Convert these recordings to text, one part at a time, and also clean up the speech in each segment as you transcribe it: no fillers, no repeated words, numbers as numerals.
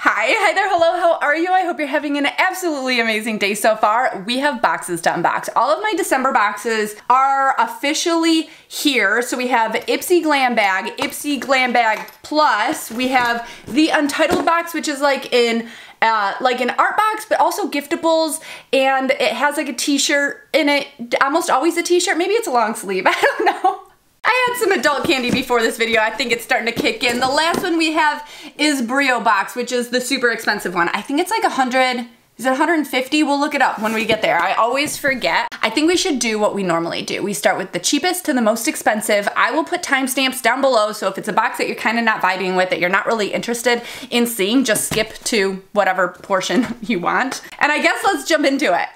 Hi there, hello, how are you? I hope you're having an absolutely amazing day so far. We have boxes to unbox. All of my December boxes are officially here. So we have IPSY Glam Bag, IPSY Glam Bag Plus. We have the Untitled Box, which is like an art box, but also giftables, and it has like a t-shirt in it, almost always a t-shirt. Maybe it's a long sleeve, I don't know. I had some adult candy before this video. I think it's starting to kick in. The last one we have is BREO Box, which is the super expensive one. I think it's like 100, is it 150? We'll look it up when we get there. I always forget. I think we should do what we normally do. We start with the cheapest to the most expensive. I will put timestamps down below, so if it's a box that you're kind of not vibing with, that you're not really interested in seeing, just skip to whatever portion you want. And I guess let's jump into it.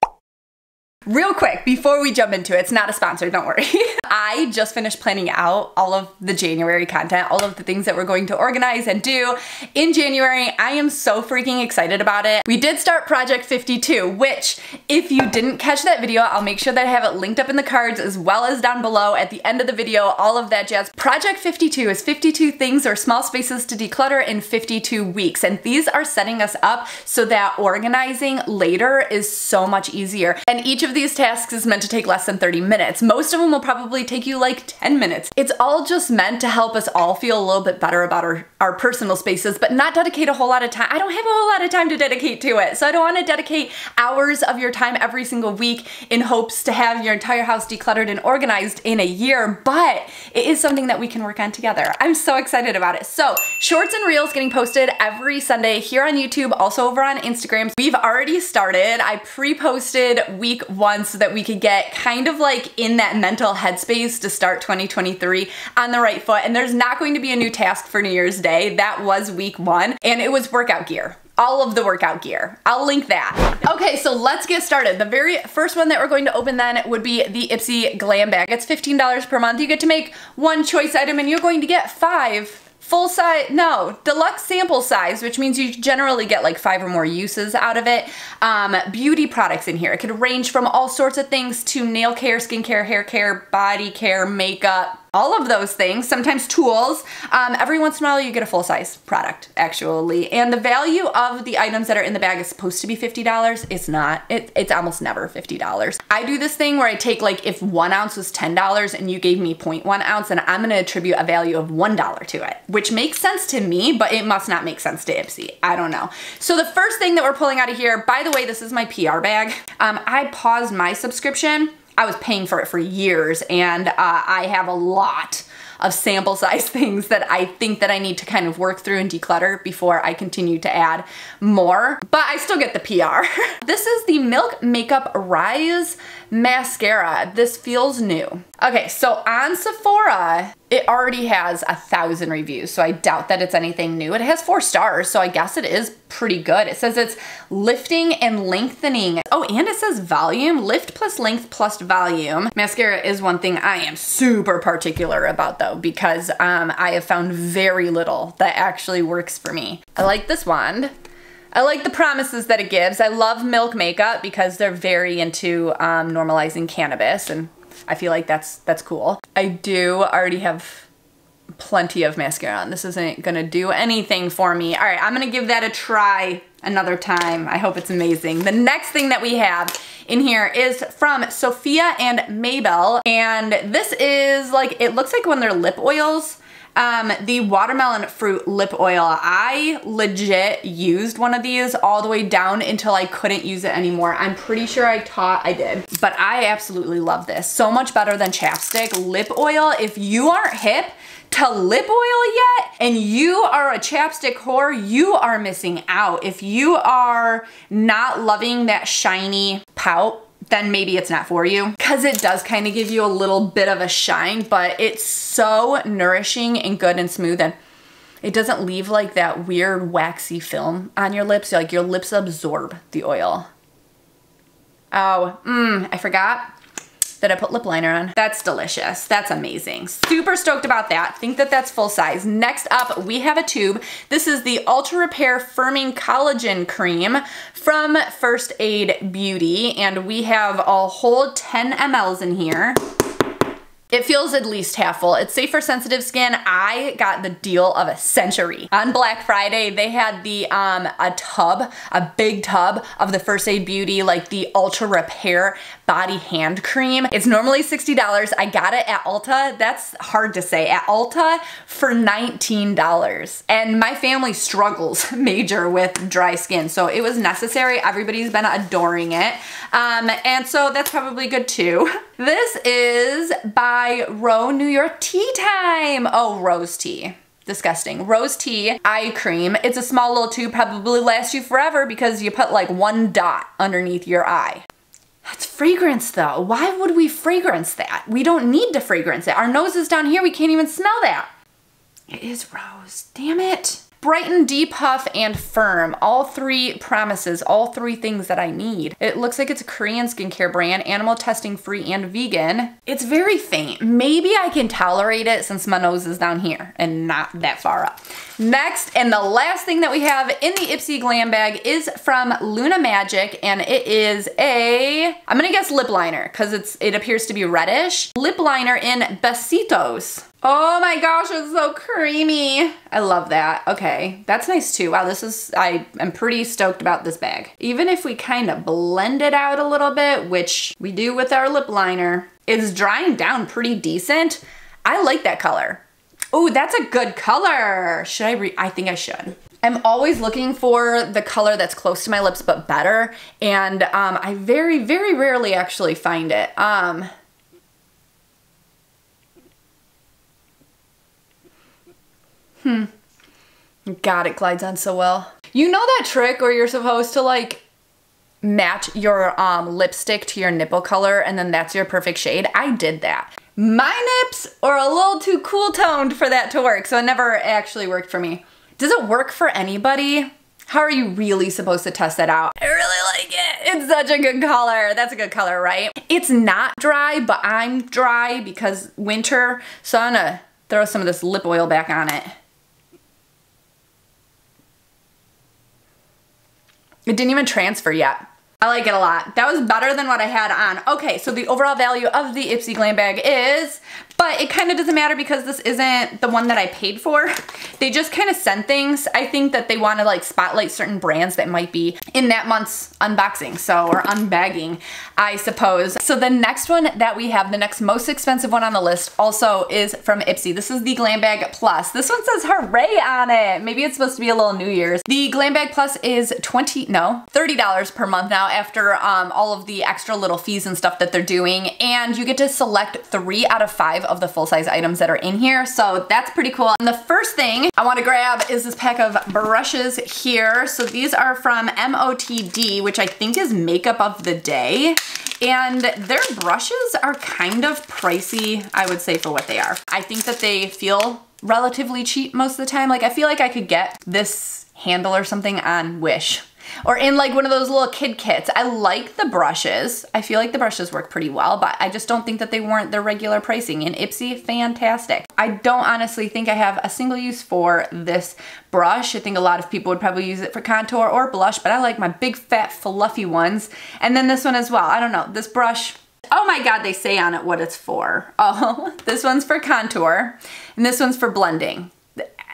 Real quick, before we jump into it, it's not a sponsor, don't worry. I just finished planning out all of the January content, all of the things that we're going to organize and do in January. I am so freaking excited about it. We did start Project 52, which if you didn't catch that video, I'll make sure that I have it linked up in the cards as well as down below at the end of the video, all of that jazz. Project 52 is 52 things or small spaces to declutter in 52 weeks. And these are setting us up so that organizing later is so much easier. And each of these tasks is meant to take less than 30 minutes. Most of them will probably take you like 10 minutes. It's all just meant to help us all feel a little bit better about our personal spaces, but not dedicate a whole lot of time. I don't have a whole lot of time to dedicate to it. So I don't want to dedicate hours of your time every single week in hopes to have your entire house decluttered and organized in a year, but it is something that we can work on together. I'm so excited about it. So shorts and reels getting posted every Sunday here on YouTube, also over on Instagram. We've already started. I pre-posted week 1 so that we could get kind of like in that mental headspace to start 2023 on the right foot. And there's not going to be a new task for New Year's Day. That was week 1, and it was workout gear. All of the workout gear. I'll link that. Okay, so let's get started. The very first one that we're going to open then would be the IPSY Glam Bag. It's $15 per month. You get to make one choice item and you're going to get 5 full size, no, deluxe sample size, which means you generally get like 5 or more uses out of it. Beauty products in here. It could range from all sorts of things to nail care, skincare, hair care, body care, makeup, all of those things, sometimes tools. Every once in a while you get a full-size product, actually. And the value of the items that are in the bag is supposed to be $50. It's not. It's almost never $50. I do this thing where I take, like, if 1 ounce was $10 and you gave me 0.1 ounce, then I'm gonna attribute a value of $1 to it, which makes sense to me, but it must not make sense to IPSY. I don't know. So the first thing that we're pulling out of here, by the way, this is my PR bag. I paused my subscription. I was paying for it for years, and I have a lot of sample size things that I think that I need to kind of work through and declutter before I continue to add more, but I still get the PR. This is the Milk Makeup Rise Mascara. This feels new. Okay, so on Sephora, it already has 1,000 reviews, so I doubt that it's anything new. It has 4 stars, so I guess it is pretty good. It says it's lifting and lengthening. Oh, and it says volume, lift plus length plus volume. Mascara is one thing I am super particular about though, because I have found very little that actually works for me. I like this wand. I like the promises that it gives. I love Milk Makeup because they're very into normalizing cannabis, and I feel like that's cool. I do already have plenty of mascara on. This isn't gonna do anything for me. All right, I'm gonna give that a try another time. I hope it's amazing. The next thing that we have in here is from Sophia and Mabel, and this is like, it looks like one of their lip oils. The watermelon fruit lip oil. I legit used one of these all the way down until I couldn't use it anymore. I'm pretty sure I did, but I absolutely love this. So much better than chapstick. Lip oil, if you aren't hip to lip oil yet and you are a chapstick whore, you are missing out. If you are not loving that shiny pout, then maybe it's not for you, because it does kind of give you a little bit of a shine, but it's so nourishing and good and smooth, and it doesn't leave like that weird waxy film on your lips. Like, your lips absorb the oil. Oh, I forgot that I put lip liner on. That's delicious. That's amazing. Super stoked about that. Think that that's full size. Next up, we have a tube. This is the Ultra Repair Firming Collagen Cream from First Aid Beauty, and we have a whole 10 mLs in here. It feels at least half full. It's safe for sensitive skin. I got the deal of a century. On Black Friday, they had the a big tub of the First Aid Beauty, like the Ultra Repair Body Hand Cream. It's normally $60. I got it at Ulta. That's hard to say. At Ulta for $19. And my family struggles major with dry skin, so it was necessary. Everybody's been adoring it. And so that's probably good too. This is by BREO New York Tea Time. Oh, rose tea. Disgusting. Rose tea eye cream. It's a small little tube, probably lasts you forever because you put like one dot underneath your eye. That's fragrance though. Why would we fragrance that? We don't need to fragrance it. Our nose is down here, we can't even smell that. It is rose, damn it. Brighten, depuff, and firm. All three promises, all three things that I need. It looks like it's a Korean skincare brand, animal testing free and vegan. It's very faint. Maybe I can tolerate it since my nose is down here and not that far up. Next, and the last thing that we have in the IPSY Glam Bag is from Luna Magic, and it is a, I'm gonna guess lip liner, because it appears to be reddish. Lip liner in Besitos. Oh my gosh, it's so creamy. I love that. Okay, that's nice too. Wow, I am pretty stoked about this bag. Even if we kind of blend it out a little bit, which we do with our lip liner, it's drying down pretty decent. I like that color. Oh, that's a good color. I think I should. I'm always looking for the color that's close to my lips but better, and I very, very rarely actually find it. God, it glides on so well. You know that trick where you're supposed to like match your lipstick to your nipple color and then that's your perfect shade? I did that. My nips are a little too cool toned for that to work, so it never actually worked for me. Does it work for anybody? How are you really supposed to test that out? I really like it. It's such a good color. That's a good color, right? It's not dry, but I'm dry because winter, so I'm gonna throw some of this lip oil back on it. It didn't even transfer yet. I like it a lot. That was better than what I had on. Okay, so the overall value of the IPSY Glam Bag is, but it kind of doesn't matter because this isn't the one that I paid for. They just kind of send things. I think that they want to like spotlight certain brands that might be in that month's unboxing, so, or unbagging, I suppose. So the next one that we have, the next most expensive one on the list also is from IPSY. This is the Glam Bag Plus. This one says hooray on it. Maybe it's supposed to be a little New Year's. The Glam Bag Plus is $30 per month now after all of the extra little fees and stuff that they're doing, and you get to select 3 out of 5 of the full-size items that are in here, so that's pretty cool. And the first thing I want to grab is this pack of brushes here. So these are from MOTD, which I think is Makeup of the Day, and their brushes are kind of pricey, I would say, for what they are. I think that they feel relatively cheap most of the time. Like, I feel like I could get this handle or something on Wish, or in like one of those little kid kits. I like the brushes. I feel like the brushes work pretty well, but I just don't think that they warrant their regular pricing. And IPSY, fantastic. I don't honestly think I have a single use for this brush. I think a lot of people would probably use it for contour or blush, but I like my big fat fluffy ones. And then this one as well. I don't know, this brush, oh my God, they say on it what it's for. Oh, this one's for contour and this one's for blending.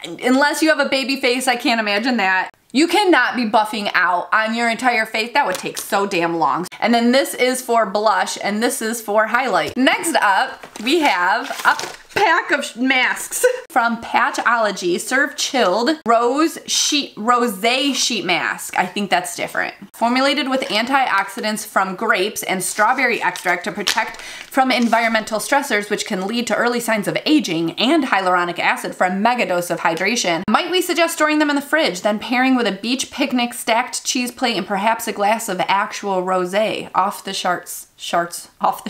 Unless you have a baby face, I can't imagine that. You cannot be buffing out on your entire face. That would take so damn long. And then this is for blush and this is for highlight. Next up, we have a pack of masks from Patchology, Serve Chilled Rosé Sheet Mask. I think that's different. Formulated with antioxidants from grapes and strawberry extract to protect from environmental stressors, which can lead to early signs of aging, and hyaluronic acid for a mega dose of hydration. Might we suggest storing them in the fridge, then pairing with a beach picnic, stacked cheese plate, and perhaps a glass of actual rosé? Off the charts. Off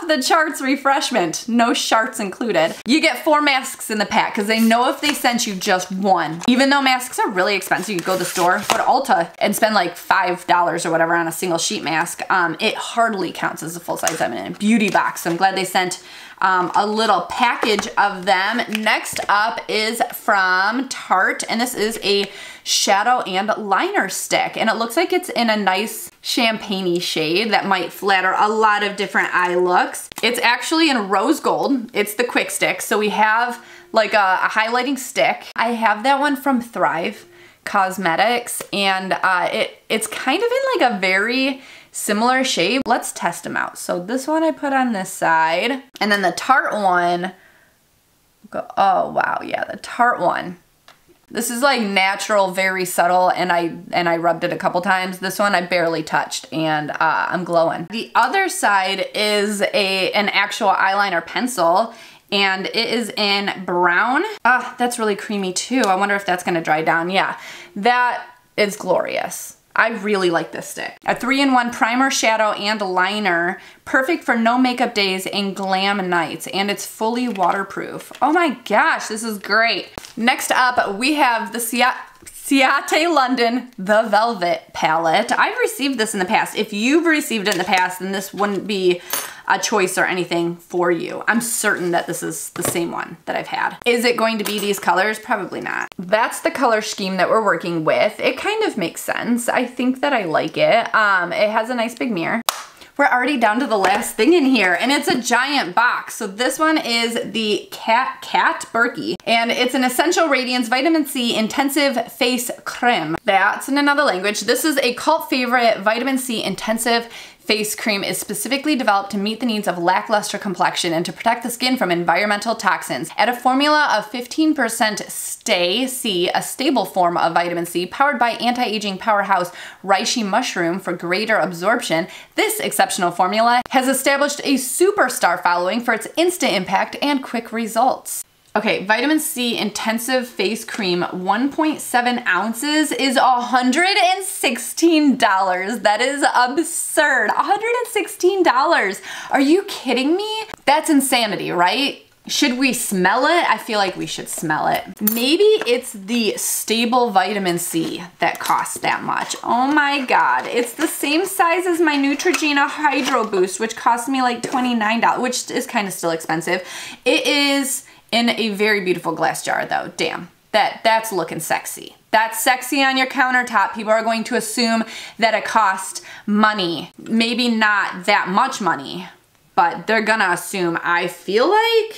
the charts refreshment. No sharts included. You get 4 masks in the pack because they know if they sent you just one. Even though masks are really expensive, you can go to the store, go to Ulta and spend like $5 or whatever on a single sheet mask. It hardly counts as a full-size item in a beauty box. So I'm glad they sent a little package of them. Next up is from Tarte, and this is a shadow and liner stick, and it looks like it's in a nice champagne-y shade that might flatter a lot of different eye looks. It's actually in rose gold. It's the quick stick. So we have like a highlighting stick. I have that one from Thrive Cosmetics, and it's kind of in like a very similar shade. Let's test them out. So this one I put on this side, and then the Tarte one, oh wow, yeah, the Tarte one. This is like natural, very subtle, and I rubbed it a couple times. This one I barely touched, and I'm glowing. The other side is an actual eyeliner pencil, and it is in brown. That's really creamy too. I wonder if that's gonna dry down. Yeah, that is glorious. I really like this stick. A 3-in-1 primer, shadow, and liner. Perfect for no makeup days and glam nights. And it's fully waterproof. Oh my gosh, this is great. Next up, we have the Ciate London The Velvet palette. I've received this in the past. If you've received it in the past, then this wouldn't be a choice or anything for you. I'm certain that this is the same one that I've had. Is it going to be these colors? Probably not. That's the color scheme that we're working with. It kind of makes sense. I think that I like it. It has a nice big mirror. We're already down to the last thing in here, and it's a giant box. So this one is the Cat Berkey, and it's an Essential Radiance Vitamin C Intensive Face Creme. That's in another language. This is a cult favorite vitamin C intensive face cream. Is specifically developed to meet the needs of lackluster complexion and to protect the skin from environmental toxins. At a formula of 15% Stay C, a stable form of vitamin C powered by anti-aging powerhouse reishi mushroom for greater absorption, this exceptional formula has established a superstar following for its instant impact and quick results. Okay, vitamin C intensive face cream, 1.7 ounces is $116. That is absurd. $116. Are you kidding me? That's insanity, right? Should we smell it? I feel like we should smell it. Maybe it's the stable vitamin C that costs that much. Oh my God. It's the same size as my Neutrogena Hydro Boost, which cost me like $29, which is kind of still expensive. It is in a very beautiful glass jar though. Damn, that's looking sexy. That's sexy on your countertop. People are going to assume that it costs money. Maybe not that much money, but they're gonna assume, I feel like,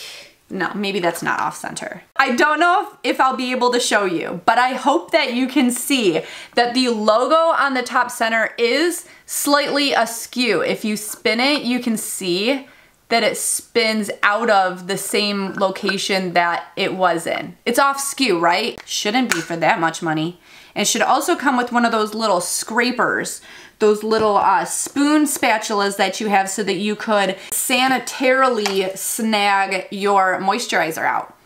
no, maybe that's not off center. I don't know if I'll be able to show you, but I hope that you can see that the logo on the top center is slightly askew. If you spin it, you can see that it spins out of the same location that it was in. It's off skew, right? Shouldn't be for that much money. And it should also come with one of those little scrapers, those little spoon spatulas that you have so that you could sanitarily snag your moisturizer out.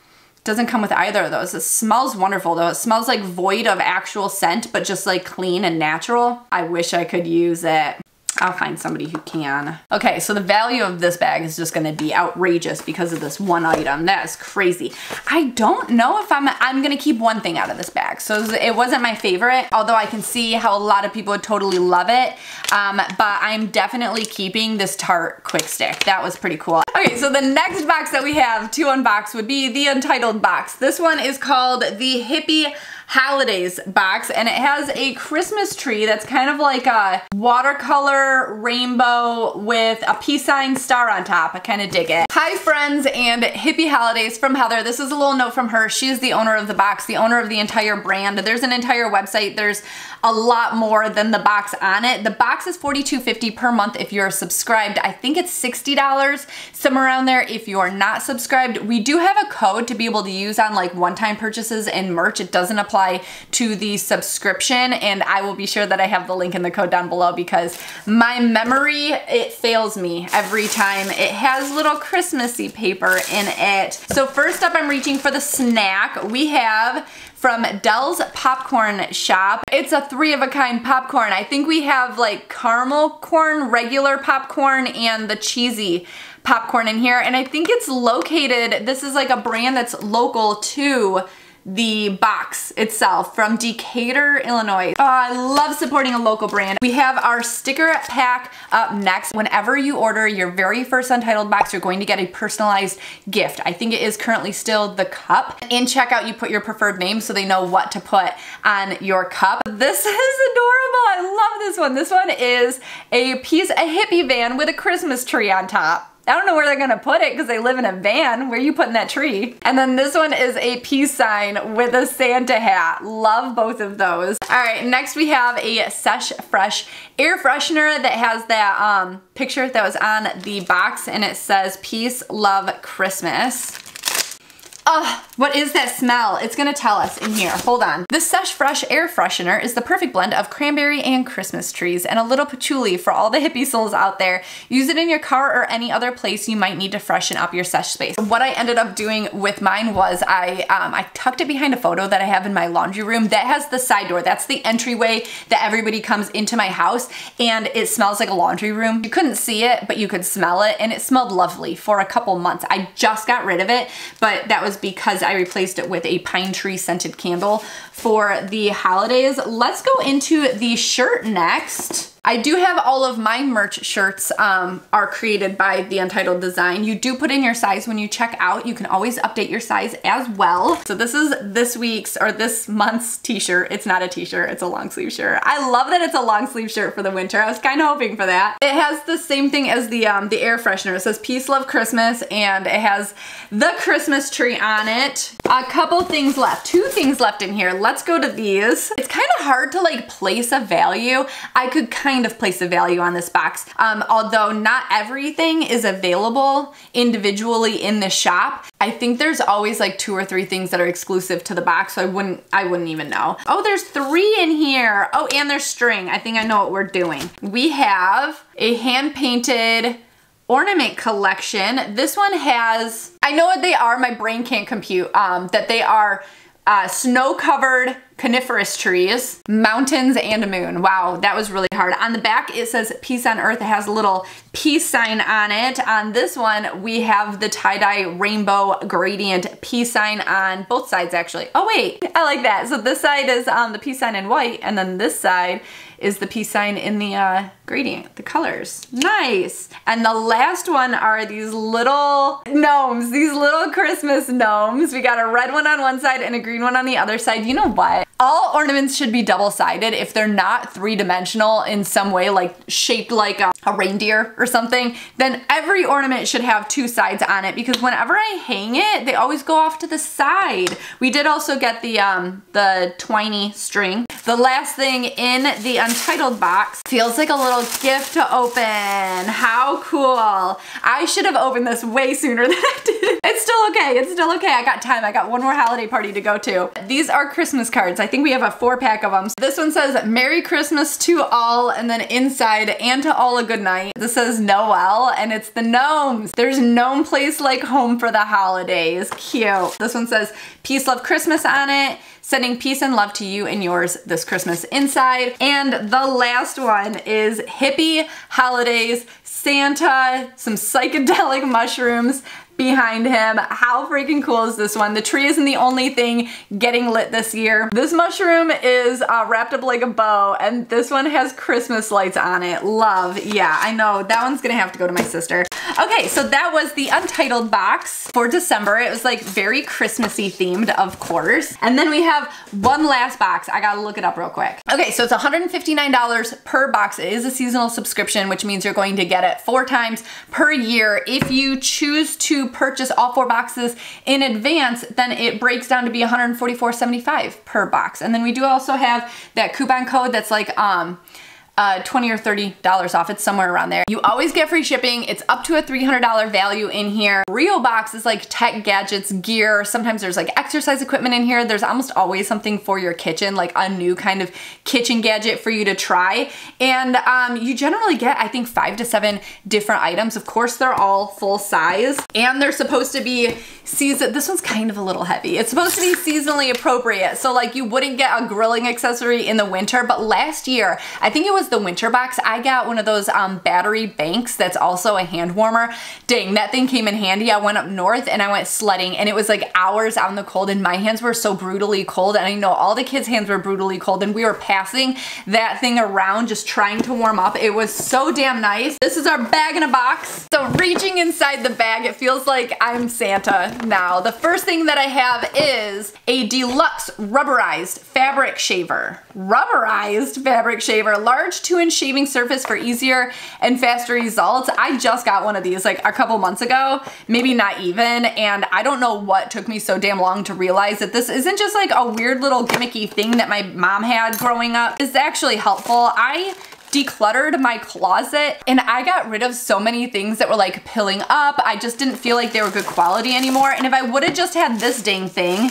Doesn't come with either of those. It smells wonderful though. It smells like void of actual scent, but just like clean and natural. I wish I could use it. I'll find somebody who can. Okay, so the value of this bag is just gonna be outrageous because of this one item. That is crazy. I don't know if I'm gonna keep one thing out of this bag. So it wasn't my favorite, although I can see how a lot of people would totally love it. But I'm definitely keeping this Tarte Quick Stick. That was pretty cool. Okay, so the next box that we have to unbox would be the Untitled box. This one is called the Hippie Holidays box, and it has a Christmas tree that's kind of like a watercolor rainbow with a peace sign star on top. I kind of dig it. Hi friends, and Hippie Holidays from Heather. This is a little note from her. She is the owner of the box, the owner of the entire brand. There's an entire website. There's a lot more than the box on it. The box is $42.50 per month if you're subscribed. I think it's $60, somewhere around there if you're not subscribed. We do have a code to be able to use on like one-time purchases and merch. It doesn't apply to the subscription, and I will be sure that I have the link in the code down below because my memory, it fails me every time. It has little Christmassy paper in it. So first up, I'm reaching for the snack. We have from Dell's Popcorn Shop. It's a 3-of-a-kind popcorn. I think we have like caramel corn, regular popcorn, and the cheesy popcorn in here. And I think it's located, this is like a brand that's local to the box itself from Decatur, Illinois. Oh, I love supporting a local brand. We have our sticker pack up next. Whenever you order your very first Untitled box, you're going to get a personalized gift. I think it is currently still the cup. In checkout, you put your preferred name so they know what to put on your cup. This is adorable. I love this one. This one is a hippie van with a Christmas tree on top. I don't know where they're gonna put it because they live in a van. Where are you putting that tree? And then this one is a peace sign with a Santa hat. Love both of those. All right, next we have a Sesh Fresh air freshener that has that picture that was on the box, and it says Peace, Love, Christmas. Oh, what is that smell? It's gonna tell us in here. Hold on. The Sesh Fresh air freshener is the perfect blend of cranberry and Christmas trees and a little patchouli for all the hippie souls out there. Use it in your car or any other place you might need to freshen up your sesh space. What I ended up doing with mine was I tucked it behind a photo that I have in my laundry room that has the side door. That's the entryway that everybody comes into my house, and it smells like a laundry room. You couldn't see it, but you could smell it, and it smelled lovely for a couple months. I just got rid of it, but that was because I replaced it with a pine tree scented candle for the holidays. Let's go into the shirt next. I do have all of my merch shirts are created by the Untitled design. You do put in your size when you check out. You can always update your size as well. So this is this month's t-shirt. It's not a t-shirt, it's a long sleeve shirt. I love that it's a long sleeve shirt for the winter. I was kind of hoping for that. It has the same thing as the air freshener. It says Peace, Love, Christmas, and it has the Christmas tree on it. A couple things left, 2 things left in here. Let's go to these. It's kind of hard to like place a value. I could kind of place a value on this box, although not everything is available individually in the shop. I think there's always like 2 or 3 things that are exclusive to the box, so I wouldn't even know. Oh, there's 3 in here. Oh, and there's string. I think I know what we're doing. We have a hand-painted ornament collection. This one has, I know what they are, my brain can't compute, that they are snow-covered coniferous trees, mountains, and a moon. Wow, that was really hard. On the back, it says Peace on Earth. It has a little peace sign on it. On this one, we have the tie-dye rainbow gradient peace sign on both sides, actually. Oh, wait, I like that. So this side is the peace sign in white, and then this side is the peace sign in the gradient, the colors. Nice. And the last one are these little gnomes, these little Christmas gnomes. We got a red one on one side and a green one on the other side. You know what? All ornaments should be double-sided if they're not 3-dimensional in some way, like shaped like a reindeer or something. Then every ornament should have 2 sides on it, because whenever I hang it, they always go off to the side. We did also get the twiny string. The last thing in the Untitled box feels like a little gift to open. How cool. I should have opened this way sooner than I did. It's still okay. It's still okay. I got time. I got one more holiday party to go to. These are Christmas cards. I think we have a 4-pack of them. This one says Merry Christmas to all, and then inside, and to all a good night. This says Noel, and it's the gnomes. There's no place like home for the holidays. Cute. This one says Peace, Love, Christmas on it. Sending peace and love to you and yours this Christmas inside. And the last one is Hippie Holidays, Santa, some psychedelic mushrooms behind him. How freaking cool is this one? The tree isn't the only thing getting lit this year. This mushroom is wrapped up like a bow, and this one has Christmas lights on it. Love. Yeah, I know. That one's gonna have to go to my sister. Okay, so that was the Untitled box for December. It was like very Christmassy themed, of course. And then we have one last box. I gotta look it up real quick. Okay, so it's $159 per box. It is a seasonal subscription, which means you're going to get it 4 times per year. If you choose to purchase all 4 boxes in advance, then it breaks down to be $144.75 per box. And then we do also have that coupon code that's like $20 or $30 off. It's somewhere around there. You always get free shipping. It's up to a $300 value in here. BREO Box is like tech gadgets, gear. Sometimes there's like exercise equipment in here. There's almost always something for your kitchen, like a new kind of kitchen gadget for you to try. And you generally get, I think, 5 to 7 different items. Of course, they're all full size, and they're supposed to be this one's kind of a little heavy. It's supposed to be seasonally appropriate. So like you wouldn't get a grilling accessory in the winter, but last year, I think it was was the winter box, I got one of those battery banks that's also a hand warmer. Dang, that thing came in handy. I went up north and I went sledding and it was like hours out in the cold and my hands were so brutally cold, and I know all the kids' hands were brutally cold, and we were passing that thing around just trying to warm up. It was so damn nice. This is our bag in a box. So reaching inside the bag, it feels like I'm Santa now. The first thing that I have is a deluxe rubberized fabric shaver. Rubberized fabric shaver, large 2-inch shaving surface for easier and faster results. I just got one of these like a couple months ago, maybe not even, and I don't know what took me so damn long to realize that this isn't just like a weird little gimmicky thing that my mom had growing up. It's actually helpful. I decluttered my closet and I got rid of so many things that were like pilling up. I just didn't feel like they were good quality anymore. And if I would have just had this dang thing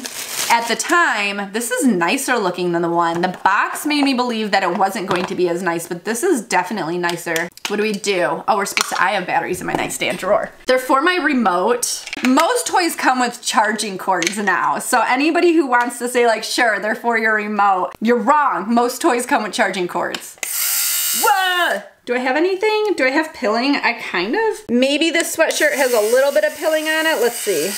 at the time, this is nicer looking than the one. The box made me believe that it wasn't going to be as nice, but this is definitely nicer. What do we do? Oh, I have batteries in my nightstand drawer. They're for my remote. Most toys come with charging cords now. So anybody who wants to say like, sure, they're for your remote, you're wrong. Most toys come with charging cords. Whoa! Do I have anything? Do I have pilling? I kind of. Maybe this sweatshirt has a little bit of pilling on it. Let's see.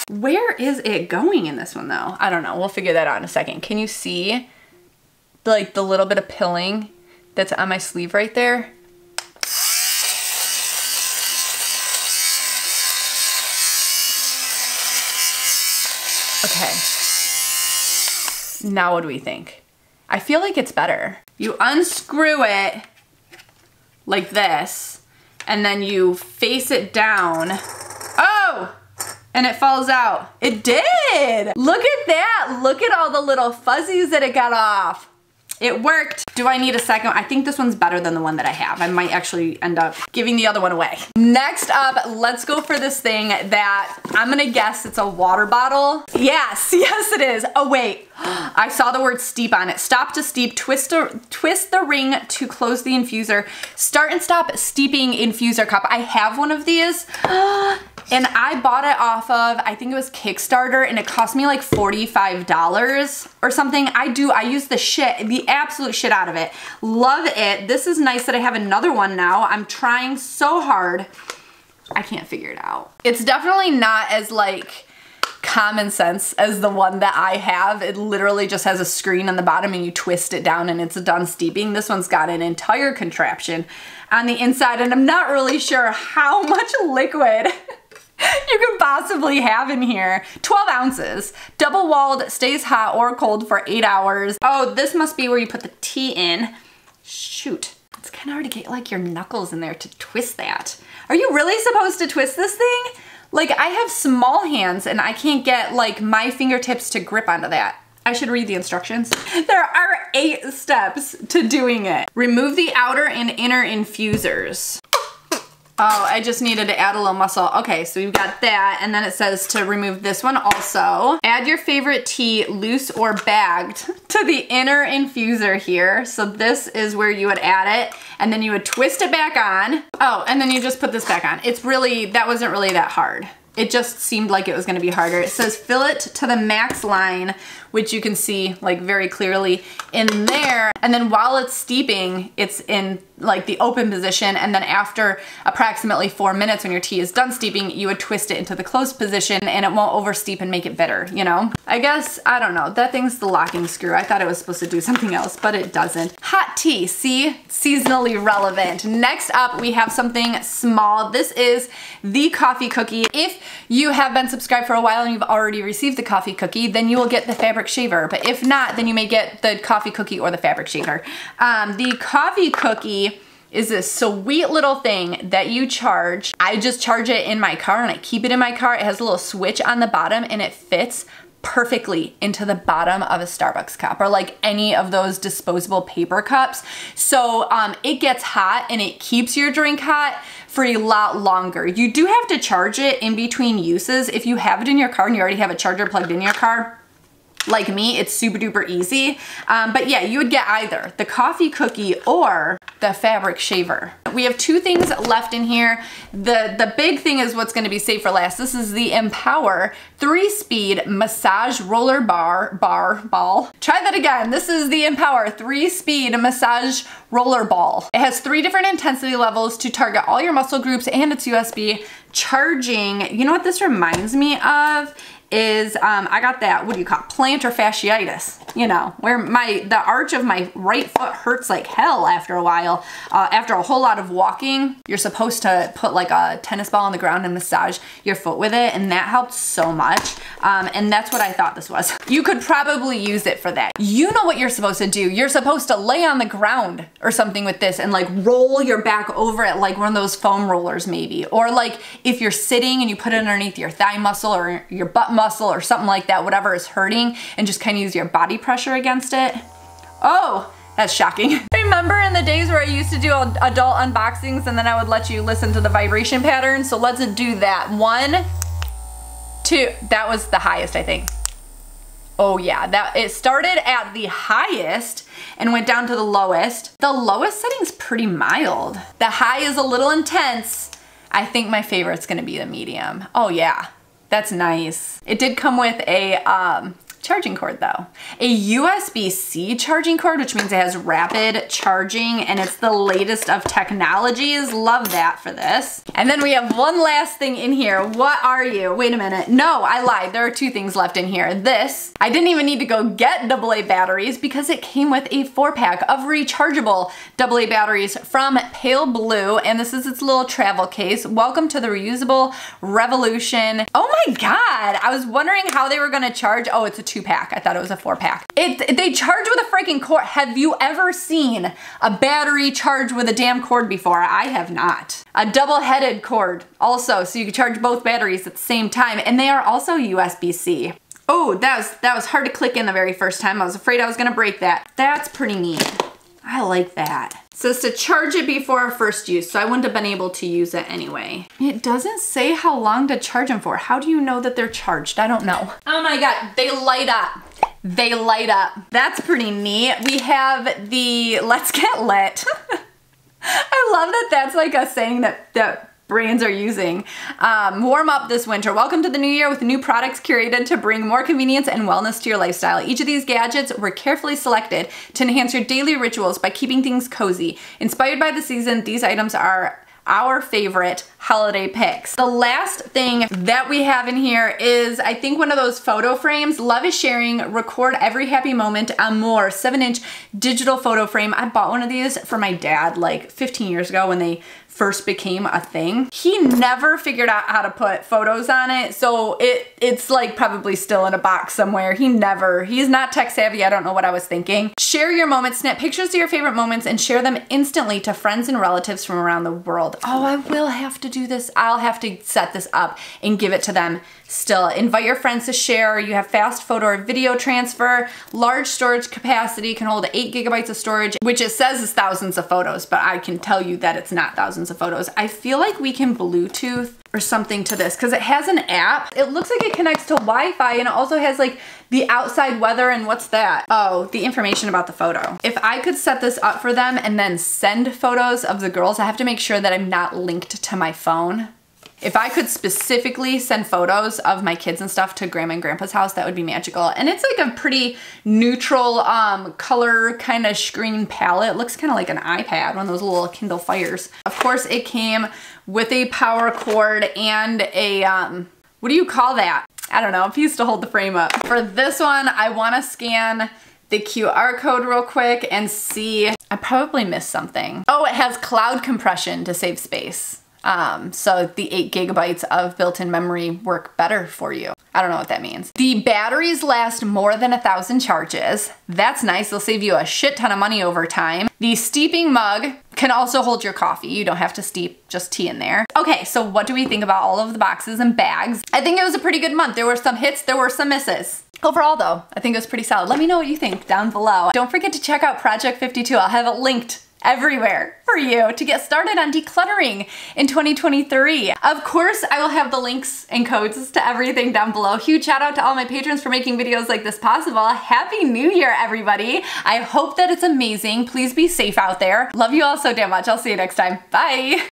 Where is it going in this one though? I don't know. We'll figure that out in a second. Can you see like the little bit of pilling that's on my sleeve right there? Okay. Now what do we think? I feel like it's better. You unscrew it like this, and then you face it down. Oh! And it falls out. It did! Look at that! Look at all the little fuzzies that it got off. It worked. Do I need a second? I think this one's better than the one that I have. I might actually end up giving the other one away. Next up, let's go for this thing that I'm gonna guess it's a water bottle. Yes, yes it is. Oh wait, I saw the word steep on it. Stop to steep, twist the ring to close the infuser. Start and stop steeping infuser cup. I have one of these. And I bought it off of, I think it was Kickstarter, and it cost me like $45 or something. I use the absolute shit out of it. Love it. This is nice that I have another one now. I'm trying so hard. I can't figure it out. It's definitely not as like common sense as the one that I have. It literally just has a screen on the bottom and you twist it down and it's done steeping. This one's got an entire contraption on the inside, and I'm not really sure how much liquid you could possibly have in here. 12 ounces, double walled, stays hot or cold for 8 hours. Oh, this must be where you put the tea in. Shoot, it's kind of hard to get like your knuckles in there to twist that. Are you really supposed to twist this thing? Like, I have small hands and I can't get like my fingertips to grip onto that. I should read the instructions. There are 8 steps to doing it. Remove the outer and inner infusers. Oh, I just needed to add a little muscle. Okay, so we've got that, and then it says to remove this one also. Add your favorite tea, loose or bagged, to the inner infuser here. So this is where you would add it, and then you would twist it back on. Oh, and then you just put this back on. That wasn't really that hard. It just seemed like it was gonna be harder. It says fill it to the max line, which you can see like very clearly in there. And then while it's steeping, it's in like the open position. And then after approximately 4 minutes, when your tea is done steeping, you would twist it into the closed position and it won't over steep and make it bitter, you know? I guess, I don't know, that thing's the locking screw. I thought it was supposed to do something else, but it doesn't. Hot tea, see? Seasonally relevant. Next up, we have something small. This is the coffee cookie. If you have been subscribed for a while and you've already received the coffee cookie, then you will get the fabric shaver. But if not, then you may get the coffee cookie or the fabric shaver. The coffee cookie is this sweet little thing that you charge. I just charge it in my car and I keep it in my car. It has a little switch on the bottom and it fits perfectly into the bottom of a Starbucks cup or like any of those disposable paper cups. So it gets hot and it keeps your drink hot for a lot longer. You do have to charge it in between uses. If you have it in your car and you already have a charger plugged in your car, like me, it's super duper easy. But yeah, you would get either the coffee cookie or the fabric shaver. We have two things left in here. The big thing is what's gonna be saved for last. This is the Empower 3-speed massage roller ball. Try that again. This is the Empower 3-speed massage roller ball. It has 3 different intensity levels to target all your muscle groups, and it's USB charging. You know what this reminds me of? Is I got that, what do you call it, plantar fasciitis, you know, where the arch of my right foot hurts like hell after a while. After a whole lot of walking, you're supposed to put like a tennis ball on the ground and massage your foot with it, and that helped so much. And that's what I thought this was. You could probably use it for that. You know what you're supposed to do. You're supposed to lay on the ground or something with this and like roll your back over it like one of those foam rollers maybe. Or like if you're sitting and you put it underneath your thigh muscle or your butt muscle or something like that, whatever is hurting, and just kind of use your body pressure against it. Oh, that's shocking. Remember in the days where I used to do adult unboxings and then I would let you listen to the vibration pattern? So let's do that. 1, 2, that was the highest, I think. Oh yeah, it started at the highest and went down to the lowest. The lowest setting's pretty mild. The high is a little intense. I think my favorite's gonna be the medium. Oh yeah. That's nice. It did come with a charging cord though. A USB-C charging cord, which means it has rapid charging and it's the latest of technologies. Love that for this. And then we have one last thing in here. What are you? Wait a minute. No, I lied. There are 2 things left in here. This, I didn't even need to go get AA batteries because it came with a 4-pack of rechargeable AA batteries from Pale Blue, and this is its little travel case. Welcome to the reusable revolution. Oh my God. I was wondering how they were gonna charge. Oh, it's a 2-pack. I thought it was a 4-pack. They charge with a freaking cord. Have you ever seen a battery charge with a damn cord before? I have not. A double-headed cord also, so you can charge both batteries at the same time, and they are also USB-C. Oh, that was hard to click in the very first time. I was afraid I was gonna break that. That's pretty neat. I like that. It says to charge it before first use, so I wouldn't have been able to use it anyway. It doesn't say how long to charge them for. How do you know that they're charged? I don't know. Oh my God, they light up. They light up. That's pretty neat. We have the Let's Get Lit. I love that that's like a saying that brands are using. Warm up this winter. Welcome to the new year with new products curated to bring more convenience and wellness to your lifestyle. Each of these gadgets were carefully selected to enhance your daily rituals by keeping things cozy. Inspired by the season, these items are our favorite holiday picks. The last thing that we have in here is, I think, one of those photo frames. Love is sharing, record every happy moment. Amor 7-inch digital photo frame. I bought one of these for my dad like 15 years ago when they first became a thing. He never figured out how to put photos on it, so it's like probably still in a box somewhere. He's not tech savvy. I don't know what I was thinking. Share your moments, snap pictures of your favorite moments and share them instantly to friends and relatives from around the world. Oh, I will have to do this. I'll have to set this up and give it to them still. Invite your friends to share. You have fast photo or video transfer, large storage capacity, can hold 8 gigabytes of storage, which it says is thousands of photos, but I can tell you that it's not thousands of photos. I feel like we can Bluetooth or something to this because it has an app. It looks like it connects to Wi-Fi, and it also has like the outside weather, and what's that? Oh, the information about the photo. If I could set this up for them and then send photos of the girls, I have to make sure that I'm not linked to my phone. If I could specifically send photos of my kids and stuff to Grandma and Grandpa's house, that would be magical. And it's like a pretty neutral color kind of screen palette. It looks kind of like an iPad, one of those little Kindle Fires. Of course, it came with a power cord and a, what do you call that? I don't know, a piece to hold the frame up. For this one, I want to scan the QR code real quick and see. I probably missed something. Oh, it has cloud compression to save space. So the 8 gigabytes of built-in memory work better for you. I don't know what that means. The batteries last more than 1,000 charges. That's nice. They'll save you a shit ton of money over time. The steeping mug can also hold your coffee. You don't have to steep just tea in there. Okay, so what do we think about all of the boxes and bags? I think it was a pretty good month. There were some hits, there were some misses. Overall though, I think it was pretty solid. Let me know what you think down below. Don't forget to check out Project 52. I'll have it linked everywhere for you to get started on decluttering in 2023. Of course, I will have the links and codes to everything down below. Huge shout out to all my patrons for making videos like this possible. Happy New Year, everybody. I hope that it's amazing. Please be safe out there. Love you all so damn much. I'll see you next time. Bye.